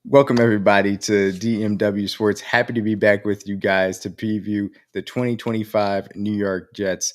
Welcome, everybody, to DMW Sports. Happy to be back with you guys to preview the 2025 New York Jets.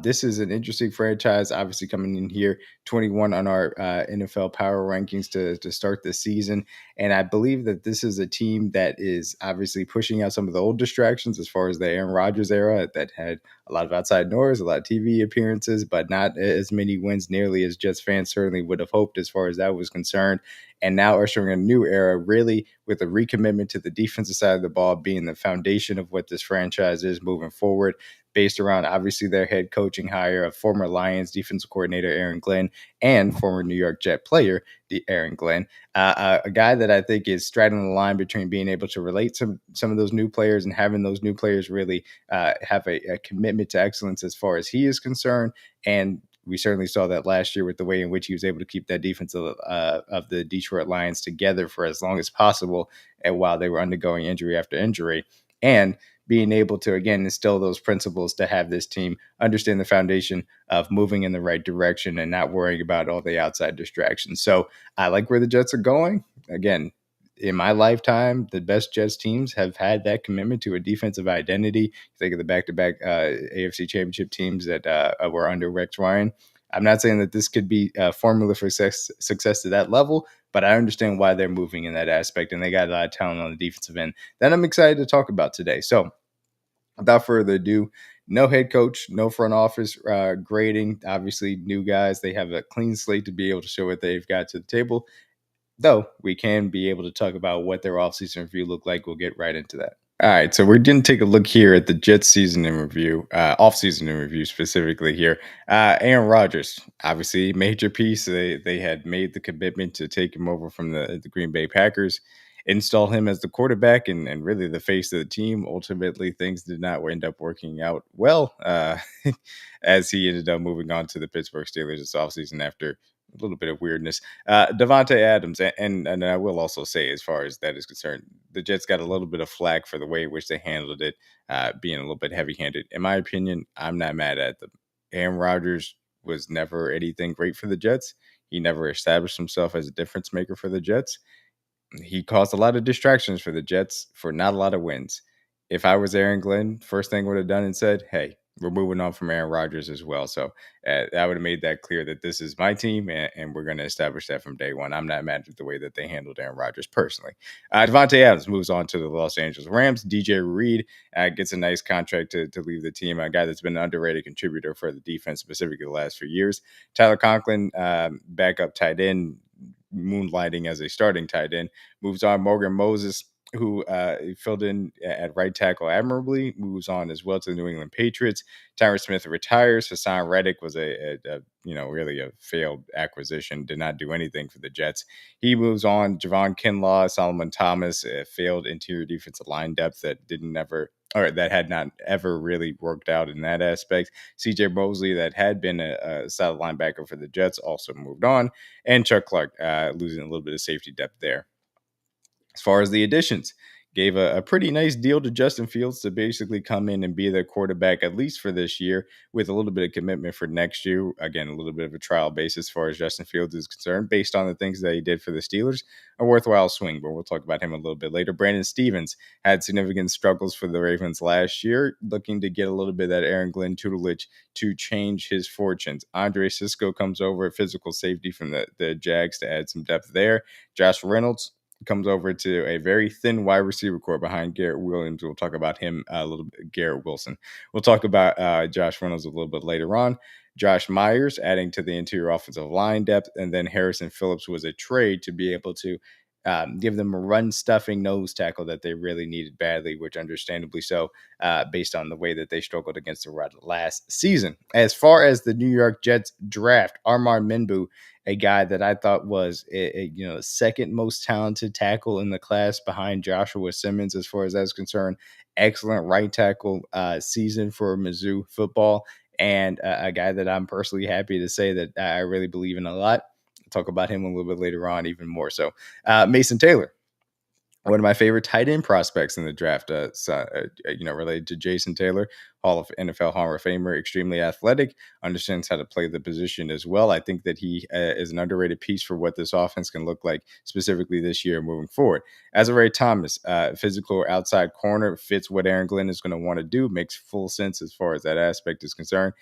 This is an interesting franchise, obviously coming in here 21 on our NFL power rankings to start the season. And I believe that this is a team that is obviously pushing out some of the old distractions as far as the Aaron Rodgers era that had a lot of outside noise, a lot of TV appearances, but not as many wins nearly as Jets fans certainly would have hoped as far as that was concerned. And now ushering a new era, really with a recommitment to the defensive side of the ball being the foundation of what this franchise is moving forward, based around obviously their head coaching hire of former Lions defensive coordinator Aaron Glenn and former New York Jet player Aaron Glenn, a guy that I think is straddling the line between being able to relate to some of those new players and having those new players really have a commitment to excellence as far as he is concerned. And we certainly saw that last year with the way in which he was able to keep that defense of the Detroit Lions together for as long as possible, and while they were undergoing injury after injury, and being able to again instill those principles to have this team understand the foundation of moving in the right direction and not worrying about all the outside distractions. So I like where the Jets are going. Again, in my lifetime, the best Jets teams have had that commitment to a defensive identity. Think of the back-to-back AFC Championship teams that were under Rex Ryan. I'm not saying that this could be a formula for success to that level, but I understand why they're moving in that aspect, and they got a lot of talent on the defensive end that I'm excited to talk about today. So without further ado, no head coach, no front office grading. Obviously, new guys. They have a clean slate to be able to show what they've got to the table. Though we can be able to talk about what their offseason review looked like. We'll get right into that. All right, so we're going to take a look here at the Jets season in review, off-season in review specifically here. Aaron Rodgers, obviously major piece. They had made the commitment to take him over from the Green Bay Packers, install him as the quarterback and really the face of the team. Ultimately, things did not end up working out well as he ended up moving on to the Pittsburgh Steelers this offseason after a little bit of weirdness. Devontae Adams, and I will also say, as far as that is concerned, the Jets got a little bit of flack for the way in which they handled it, being a little bit heavy-handed. In my opinion, I'm not mad at them. Aaron Rodgers was never anything great for the Jets. He never established himself as a difference maker for the Jets. He caused a lot of distractions for the Jets for not a lot of wins. If I was Aaron Glenn, first thing I would have done and said, hey, we're moving on from Aaron Rodgers as well. So I would have made that clear that this is my team and we're going to establish that from day one. I'm not mad at the way that they handled Aaron Rodgers personally. Devontae Adams moves on to the Los Angeles Rams. DJ Reed gets a nice contract to leave the team, a guy that's been an underrated contributor for the defense, specifically the last few years. Tyler Conklin, backup tight end, moonlighting as a starting tight end, moves on. Morgan Moses, who filled in at right tackle admirably, moves on as well to the New England Patriots. Tyron Smith retires. Hassan Reddick was a really a failed acquisition, did not do anything for the Jets. He moves on. Javon Kinlaw, Solomon Thomas, failed interior defensive line depth that that had not ever really worked out in that aspect. CJ Mosley, that had been a solid linebacker for the Jets, also moved on. And Chuck Clark, losing a little bit of safety depth there. As far as the additions, gave a pretty nice deal to Justin Fields to basically come in and be their quarterback, at least for this year, with a little bit of commitment for next year. Again, a little bit of a trial basis as far as Justin Fields is concerned, based on the things that he did for the Steelers. A worthwhile swing, but we'll talk about him a little bit later. Brandon Stevens had significant struggles for the Ravens last year, looking to get a little bit of that Aaron Glenn tutelage to change his fortunes. Andre Sisco comes over at physical safety from the Jags to add some depth there. Josh Reynolds comes over to a very thin wide receiver core behind Garrett Williams. We'll talk about him a little bit. Garrett Wilson. We'll talk about Josh Reynolds a little bit later on. Josh Myers adding to the interior offensive line depth, and then Harrison Phillips was a trade to be able to give them a run-stuffing nose tackle that they really needed badly, which understandably so, based on the way that they struggled against the run last season. As far as the New York Jets draft, Armand Membou, a guy that I thought was the second most talented tackle in the class behind Joshua Simmons, as far as that's concerned. Excellent right tackle season for Mizzou football, and a guy that I'm personally happy to say that I really believe in a lot. Talk about him a little bit later on, even more so. Mason Taylor, one of my favorite tight end prospects in the draft, related to Jason Taylor, NFL Hall of Famer, extremely athletic, understands how to play the position as well. I think that he is an underrated piece for what this offense can look like specifically this year moving forward. Azariah Thomas, physical or outside corner, fits what Aaron Glenn is going to want to do, makes full sense as far as that aspect is concerned.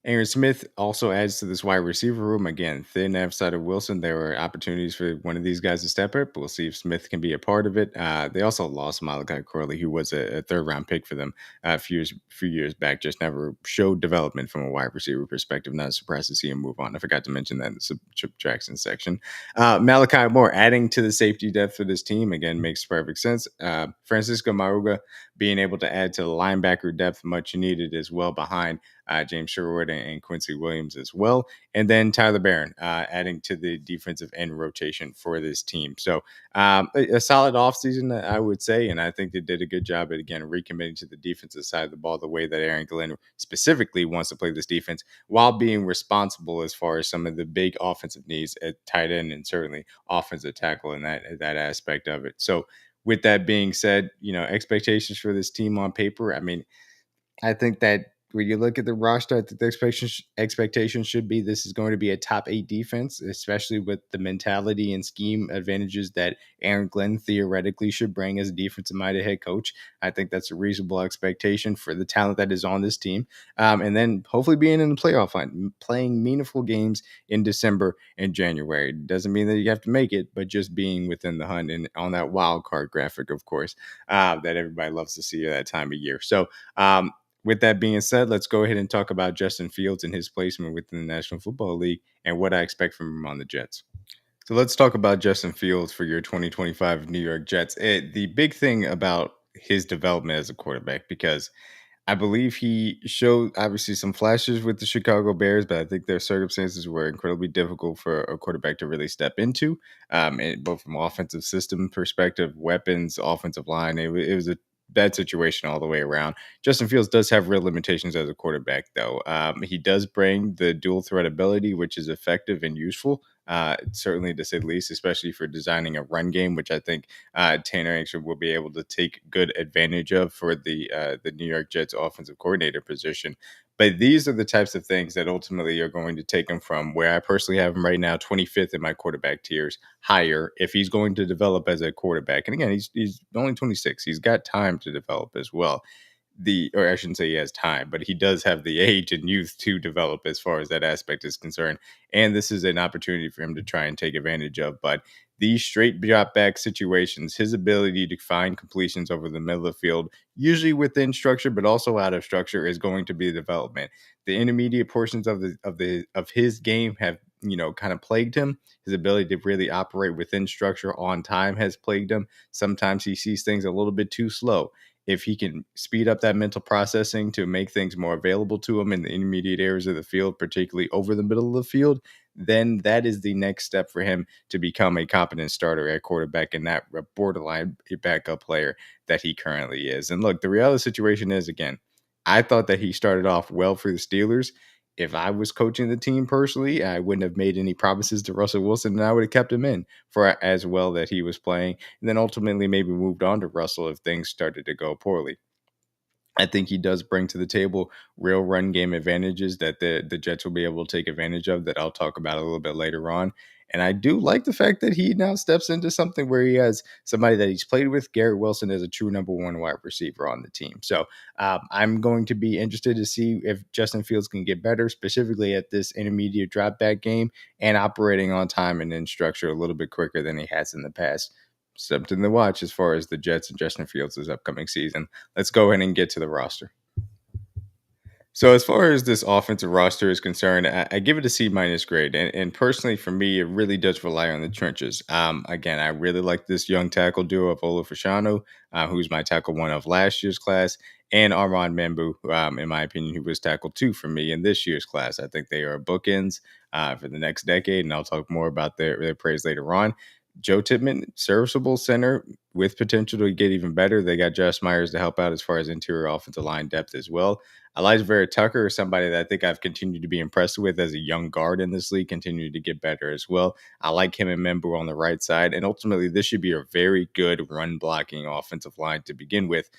Aaron Smith also adds to this wide receiver room. Again, thin outside of Wilson. There were opportunities for one of these guys to step up. We'll see if Smith can be a part of it. They also lost Malachi Corley, who was a third-round pick for them a few years back. Just never showed development from a wide receiver perspective. Not surprised to see him move on. I forgot to mention that in the subtraction section. Malachi Moore adding to the safety depth for this team, again, makes perfect sense. Francisco Maruga being able to add to the linebacker depth, much needed as well behind James Sherwood and Quincy Williams as well. And then Tyler Barron adding to the defensive end rotation for this team. So a solid offseason, I would say. And I think they did a good job at, again, recommitting to the defensive side of the ball the way that Aaron Glenn specifically wants to play this defense, while being responsible as far as some of the big offensive needs at tight end and certainly offensive tackle in that aspect of it. So with that being said, expectations for this team on paper, I mean, I think that when you look at the roster, I think the expectation should be this is going to be a top 8 defense, especially with the mentality and scheme advantages that Aaron Glenn theoretically should bring as a defensive-minded head coach. I think that's a reasonable expectation for the talent that is on this team. And then hopefully being in the playoff hunt, playing meaningful games in December and January. Doesn't mean that you have to make it, but just being within the hunt and on that wild card graphic, of course, that everybody loves to see at that time of year. So, with that being said, let's go ahead and talk about Justin Fields and his placement within the National Football League and what I expect from him on the Jets. So let's talk about Justin Fields for your 2025 New York Jets. The big thing about his development as a quarterback, because I believe he showed obviously some flashes with the Chicago Bears, but I think their circumstances were incredibly difficult for a quarterback to really step into, both from offensive system perspective, weapons, offensive line. It was a bad situation all the way around. Justin Fields does have real limitations as a quarterback, though. He does bring the dual threat ability, which is effective and useful. Certainly, to say the least, especially for designing a run game, which I think Tanner Angstrom will be able to take good advantage of for the New York Jets offensive coordinator position. But these are the types of things that ultimately are going to take him from where I personally have him right now, 25th in my quarterback tiers, higher if he's going to develop as a quarterback. And again, he's only 26. He's got time to develop as well. Or I shouldn't say he has time, but he does have the age and youth to develop as far as that aspect is concerned. And this is an opportunity for him to try and take advantage of. But these straight drop back situations, his ability to find completions over the middle of the field, usually within structure, but also out of structure, is going to be the development. The intermediate portions of his game have, kind of plagued him. His ability to really operate within structure on time has plagued him. Sometimes he sees things a little bit too slow. If he can speed up that mental processing to make things more available to him in the intermediate areas of the field, particularly over the middle of the field, then that is the next step for him to become a competent starter at quarterback and not a borderline backup player that he currently is. And look, the reality situation is, again, I thought that he started off well for the Steelers. If I was coaching the team personally, I wouldn't have made any promises to Russell Wilson, and I would have kept him in for as well that he was playing, and then ultimately maybe moved on to Russell if things started to go poorly. I think he does bring to the table real run game advantages that the Jets will be able to take advantage of, that I'll talk about a little bit later on. And I do like the fact that he now steps into something where he has somebody that he's played with. Garrett Wilson is a true number 1 wide receiver on the team. So I'm going to be interested to see if Justin Fields can get better, specifically at this intermediate drop back game and operating on time and in structure a little bit quicker than he has in the past. Something to watch as far as the Jets and Justin Fields' this upcoming season. Let's go ahead and get to the roster. So as far as this offensive roster is concerned, I give it a C- grade. And personally, for me, it really does rely on the trenches. Again, I really like this young tackle duo of Ola Fashanu, who's my tackle 1 of last year's class, and Armand Membou, in my opinion, who was tackle 2 for me in this year's class. I think they are bookends for the next decade, and I'll talk more about their praise later on. Joe Tippmann, serviceable center with potential to get even better. They got Josh Myers to help out as far as interior offensive line depth as well. Elijah Vera Tucker is somebody that I think I've continued to be impressed with as a young guard in this league, continued to get better as well. I like him and Membou on the right side. And ultimately, this should be a very good run blocking offensive line to begin with,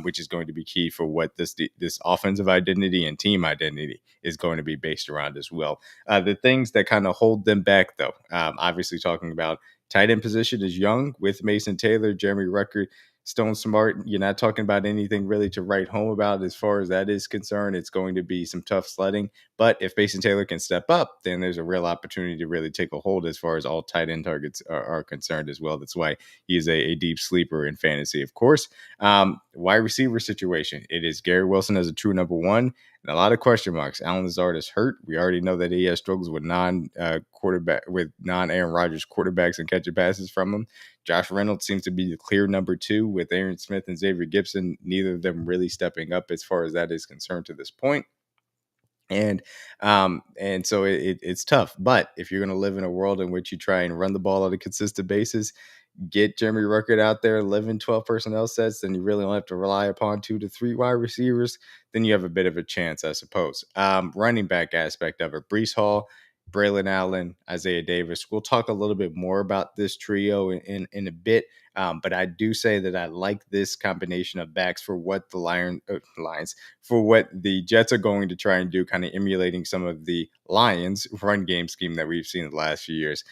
which is going to be key for what this offensive identity and team identity is going to be based around as well. The things that kind of hold them back, though, obviously talking about tight end position is young with Mason Taylor, Jeremy Ruckert, Stone Smart. You're not talking about anything really to write home about as far as that is concerned. It's going to be some tough sledding. But if Mason Taylor can step up, then there's a real opportunity to really take a hold as far as all tight end targets are concerned as well. That's why he is a deep sleeper in fantasy, of course. Wide receiver situation. It is Garrett Wilson as a true number one. And a lot of question marks. Allen Lazard is hurt. We already know that he has struggles with non Aaron Rodgers quarterbacks and catching passes from him. Josh Reynolds seems to be the clear number two with Aaron Smith and Xavier Gibson. Neither of them really stepping up as far as that is concerned to this point. And so it's tough. But if you're going to live in a world in which you try and run the ball on a consistent basis, get Jeremy Ruckert out there, live in 12 personnel sets, then you really don't have to rely upon 2 to 3 wide receivers. Then you have a bit of a chance, I suppose. Running back aspect of it, Breece Hall, Braylon Allen, Isaiah Davis. We'll talk a little bit more about this trio in a bit. But I do say that I like this combination of backs for what the Lions, for what the Jets are going to try and do, kind of emulating some of the Lions run game scheme that we've seen the last few years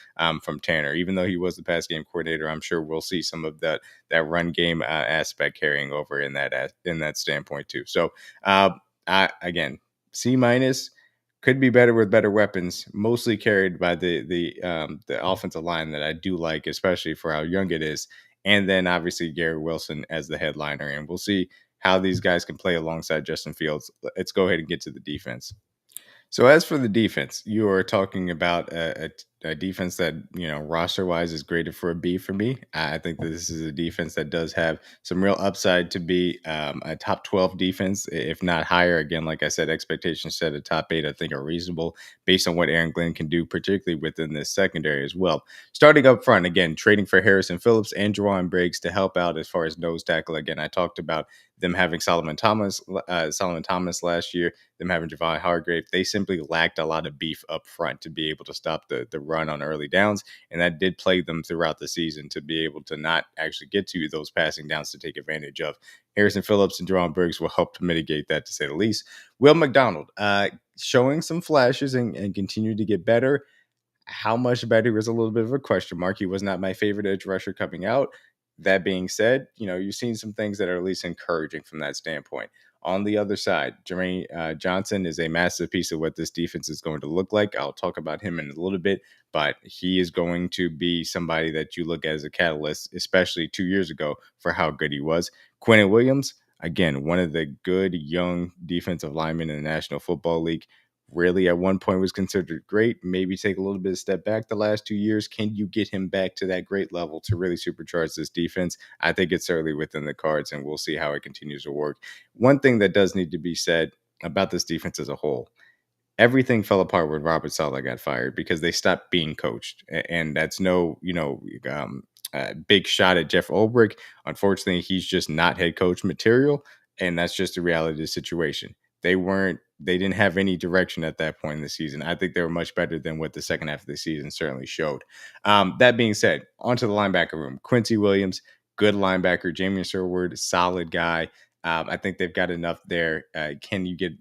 from Tanner. Even though he was the pass game coordinator, I'm sure we'll see some of that run game aspect carrying over in that standpoint too. So again, C minus. Could be better with better weapons, mostly carried by the offensive line that I do like, especially for how young it is. And then obviously Garrett Wilson as the headliner. And we'll see how these guys can play alongside Justin Fields. Let's go ahead and get to the defense. So as for the defense, you are talking about a defense that, roster wise is graded for a B for me. I think that this is a defense that does have some real upside to be a top 12 defense, if not higher. Again, like I said, expectations set at top 8, I think are reasonable based on what Aaron Glenn can do, particularly within this secondary as well. Starting up front, again, trading for Harrison Phillips and Juwan Briggs to help out as far as nose tackle. Again, I talked about them having Solomon Thomas last year, them having Javon Hargrave. They simply lacked a lot of beef up front to be able to stop the run on early downs, and that did plague them throughout the season to be able to not actually get to those passing downs to take advantage of. Harrison Phillips and Juwan Briggs will help to mitigate that, to say the least. Will McDonald showing some flashes and continue to get better. How much better is a little bit of a question mark. He was not my favorite edge rusher coming out. That being said, you've seen some things that are at least encouraging from that standpoint. On the other side, Jermaine Johnson is a massive piece of what this defense is going to look like. I'll talk about him in a little bit, but he is going to be somebody that you look at as a catalyst, especially 2 years ago, for how good he was. Quinnen Williams, again, one of the good young defensive linemen in the National Football League. Really, at one point was considered great, maybe take a little bit of step back the last 2 years. Can you get him back to that great level to really supercharge this defense? I think it's certainly within the cards, and we'll see how it continues to work. One thing that does need to be said about this defense as a whole, everything fell apart when Robert Saleh got fired because they stopped being coached. And that's no, big shot at Jeff Ulbrich. Unfortunately, he's just not head coach material, and that's just the reality of the situation. They didn't have any direction at that point in the season. I think they were much better than what the second half of the season certainly showed. That being said, onto the linebacker room. Quincy Williams, good linebacker. Jamie Sherwood, solid guy. I think they've got enough there. Can you get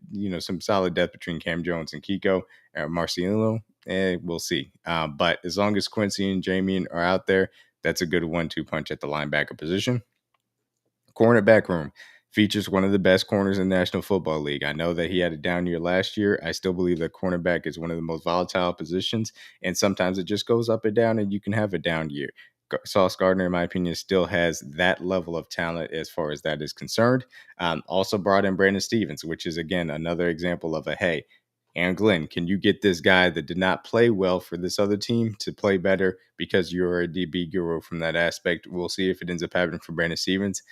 some solid depth between Cam Jones and Kiko Marciano? We'll see. But as long as Quincy and Jamie are out there, that's a good 1-2 punch at the linebacker position. Cornerback room features one of the best corners in the National Football League. I know that he had a down year last year. I still believe that cornerback is one of the most volatile positions, and sometimes it just goes up and down, and you can have a down year. Sauce Gardner, in my opinion, still has that level of talent as far as that is concerned. Also brought in Brandon Stevens, which is, again, another example of hey, Aaron Glenn, can you get this guy that did not play well for this other team to play better because you're a DB guru from that aspect? We'll see if it ends up happening for Brandon Stevens.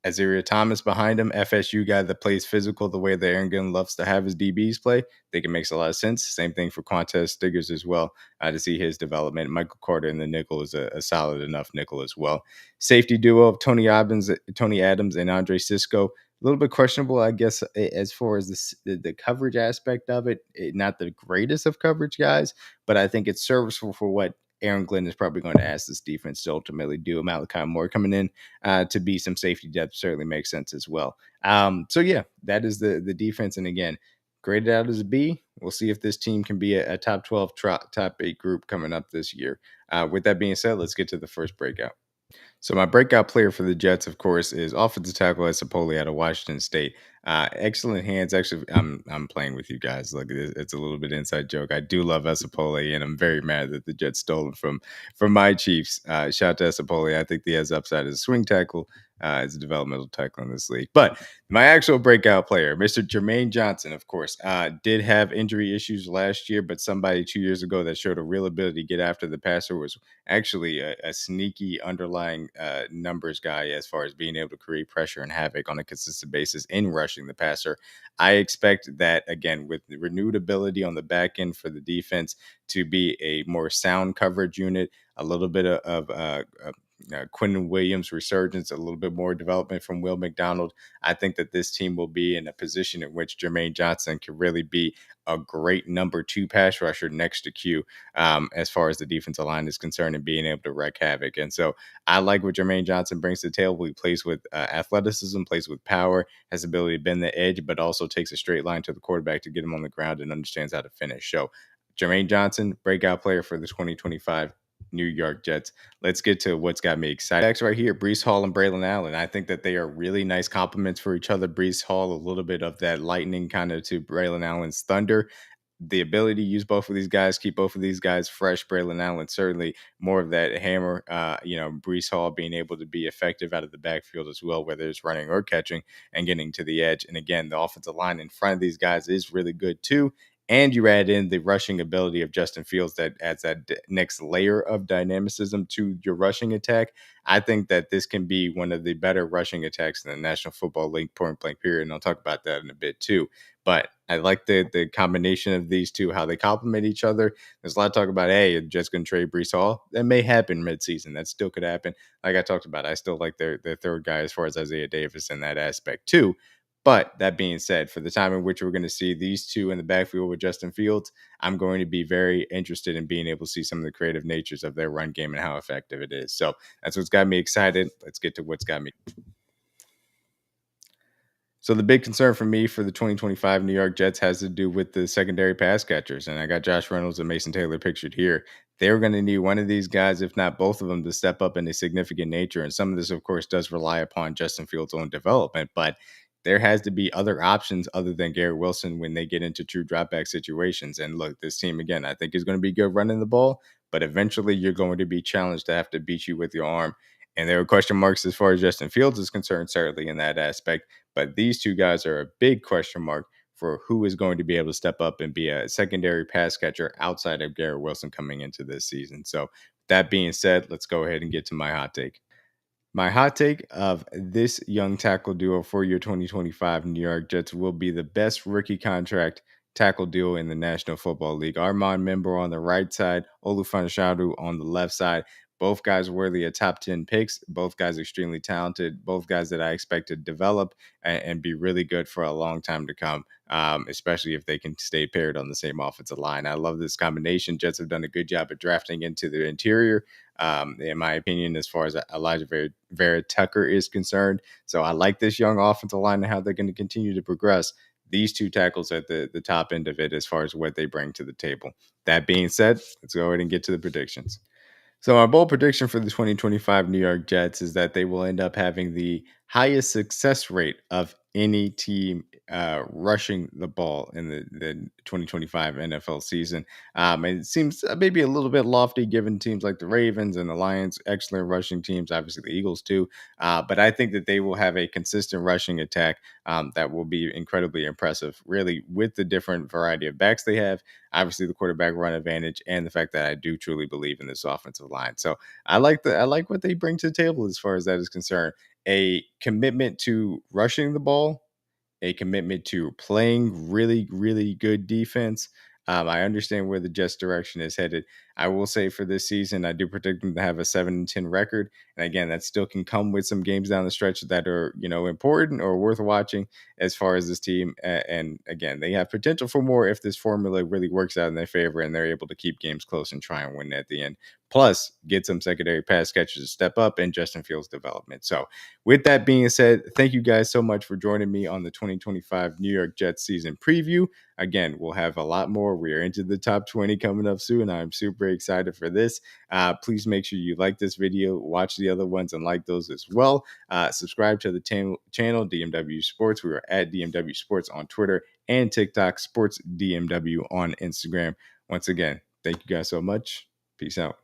Azaria Thomas behind him, FSU guy that plays physical the way that Aaron Glenn loves to have his DBs play. I think it makes a lot of sense. Same thing for Quantez Stiggers as well, to see his development. Michael Carter in the nickel is a solid enough nickel as well. Safety duo of Tony Adams and Andre Sisco. little bit questionable, I guess, as far as the coverage aspect of it. Not the greatest of coverage guys, but I think it's serviceable for what Aaron Glenn is probably going to ask this defense to ultimately do. Malachi Moore coming in to be some safety depth certainly makes sense as well. So yeah, that is the defense. And again, graded out as a B. We'll see if this team can be a top 12, top 8 group coming up this year. With that being said, let's get to the first breakout. So my breakout player for the Jets, of course, is offensive tackle Esapoli out of Washington State. Excellent hands. Actually, I'm playing with you guys. Look, it's a little bit inside joke. I do love Esapoli, and I'm very mad that the Jets stole him from my Chiefs. Shout out to Esapoli. I think he has upside as a swing tackle. As a developmental tackle in this league. But my actual breakout player, Mr. Jermaine Johnson, of course, did have injury issues last year, but somebody 2 years ago that showed a real ability to get after the passer was actually a sneaky underlying numbers guy as far as being able to create pressure and havoc on a consistent basis in rushing the passer. I expect that, again, with the renewed ability on the back end for the defense to be a more sound coverage unit, a little bit of Quentin Williams resurgence, a little bit more development from Will McDonald. I think that this team will be in a position in which Jermaine Johnson can really be a great number 2 pass rusher next to Q, as far as the defensive line is concerned, and being able to wreak havoc. And so I like what Jermaine Johnson brings to the table. He plays with athleticism, plays with power, has the ability to bend the edge, but also takes a straight line to the quarterback to get him on the ground and understands how to finish. So Jermaine Johnson, breakout player for the 2025 New York Jets. Let's get to what's got me excited. Next, right here, Breece Hall and Braylon Allen. I think that they are really nice compliments for each other. Breece Hall, a little bit of that lightning kind of to Braylon Allen's thunder. The ability to use both of these guys, keep both of these guys fresh. Braylon Allen certainly more of that hammer. Breece Hall being able to be effective out of the backfield as well, whether it's running or catching and getting to the edge. And again, the offensive line in front of these guys is really good too. And you add in the rushing ability of Justin Fields that adds that next layer of dynamicism to your rushing attack. I think that this can be one of the better rushing attacks in the National Football League point blank period. And I'll talk about that in a bit too. But I like the combination of these two, how they complement each other. There's a lot of talk about, hey, just going to trade Breece Hall. That may happen midseason. That still could happen. Like I talked about, I still like their third guy as far as Isaiah Davis in that aspect too. But that being said, for the time in which we're going to see these two in the backfield with Justin Fields, I'm going to be very interested in being able to see some of the creative natures of their run game and how effective it is. So that's what's got me excited. Let's get to what's got me. So the big concern for me for the 2025 New York Jets has to do with the secondary pass catchers. And I got Josh Reynolds and Mason Taylor pictured here. They're going to need one of these guys, if not both of them, to step up in a significant nature. And some of this, of course, does rely upon Justin Fields' own development. But there has to be other options other than Garrett Wilson when they get into true dropback situations. And look, this team, again, I think is going to be good running the ball. But eventually you're going to be challenged to have to beat you with your arm. And there are question marks as far as Justin Fields is concerned, certainly in that aspect. But these two guys are a big question mark for who is going to be able to step up and be a secondary pass catcher outside of Garrett Wilson coming into this season. So that being said, let's go ahead and get to my hot take. My hot take of this young tackle duo for your 2025 New York Jets will be the best rookie contract tackle duo in the National Football League. Armand Membou on the right side, Olufun Shadu on the left side. Both guys worthy of top 10 picks. Both guys extremely talented. Both guys that I expect to develop and be really good for a long time to come, especially if they can stay paired on the same offensive line. I love this combination. Jets have done a good job of drafting into the interior, in my opinion, as far as Elijah Vera Tucker is concerned. So I like this young offensive line and how they're going to continue to progress. These two tackles at the top end of it as far as what they bring to the table. That being said, let's go ahead and get to the predictions. So my bold prediction for the 2025 New York Jets is that they will end up having the highest success rate of any team rushing the ball in the 2025 NFL season. And it seems maybe a little bit lofty given teams like the Ravens and the Lions, excellent rushing teams, obviously the Eagles too. But I think that they will have a consistent rushing attack that will be incredibly impressive, really, with the different variety of backs they have. Obviously, the quarterback run advantage, and the fact that I do truly believe in this offensive line. So I like what they bring to the table as far as that is concerned. A commitment to rushing the ball, a commitment to playing really, really good defense. I understand where the Jets' direction is headed. I will say for this season, I do predict them to have a 7-10 record. And again, that still can come with some games down the stretch that are, important or worth watching as far as this team. And again, they have potential for more if this formula really works out in their favor and they're able to keep games close and try and win at the end. Plus, get some secondary pass catchers to step up and Justin Fields' development. So, with that being said, thank you guys so much for joining me on the 2025 New York Jets season preview. Again, we'll have a lot more. We are into the top 20 coming up soon. I'm super excited for this. Please make sure you like this video, watch the other ones, and like those as well. Subscribe to the channel, DMW Sports. We are at DMW Sports on Twitter and TikTok, Sports DMW on Instagram. Once again, thank you guys so much. Peace out.